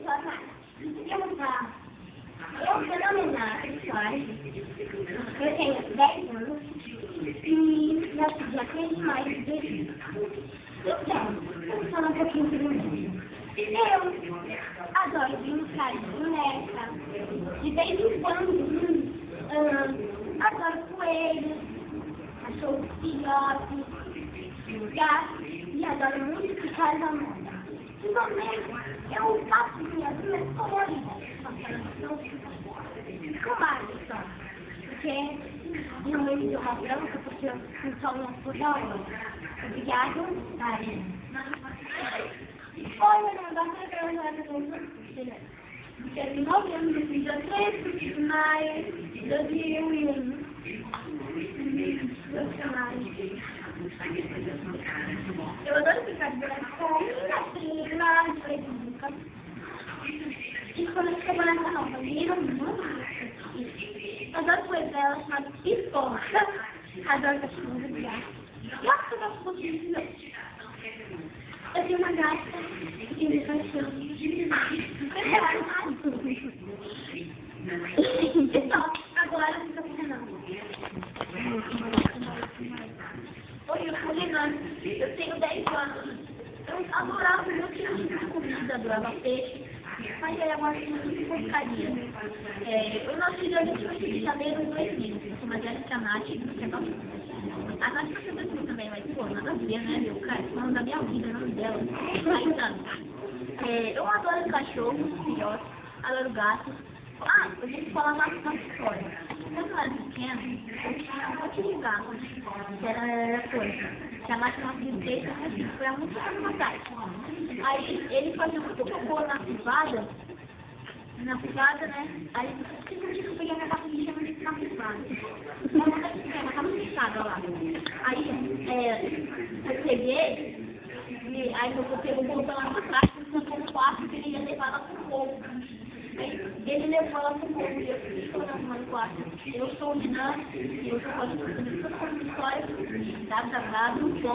falar. Eu fenomenal, eu tenho 10 anos e já tenho mais de 10 anos. Então, vamos falar um pouquinho sobre mim. Eu adoro brincar de boneca, de vez em quando, adoro coelhos, cachorros filhotes, gatos, e adoro muito ficar na moda. No momento, eu faço minhas unhas coloridas, com lápis só, porque não me deu uma branca, porque eu só uma furada. Obrigado, Ari. Oi, meu nome é Tenho 9 anos, dia 13 de maio de 2001. Eu adoro ficar de boneca com minha prima de República. E quando eu fico boneca nova, viram muito. Eu adoro coisa dela chamada pipoca. Adoro cachorro de gato. Gosto das fotinhas. Eu tenho uma gata e um cachorro. Então, agora fica funcionando. Oi, eu sou Renan. Eu tenho 10 anos. Eu adorava muito tipo de comida, adorava peixe. Mas aí agora tem muita porcaria. Eu nasci dia 28 de janeiro de 2000. Eu sou uma Jéssica Nath, que é nossa. A Nath você vai também, mas pô, nada a ver, né, meu? Cara, falando da minha vida, não dela. Eu adoro cachorros, filhotes, adoro gatos. Ah, eu vou te falar uma história. Quando eu era pequena, eu tinha um monte de gatos, que era coisa. Que a máquina de peixe, foi há muito tempo atrás. Aí ele fazia muito cocô na privada, né? Aí sempre que eu peguei a minha capa de chama de na privada. Eu tava fechada lá. Aí eu peguei, e aí meu copeiro voltou lá pra trás, sentou no quarto que ele ia levar ela pro fogo. Aí ele levou ela pro fogo e eu fiquei chorando lá no quarto. Eu sou o Renan, e eu sou pode fazer todas as histórias, www.renan.com.br.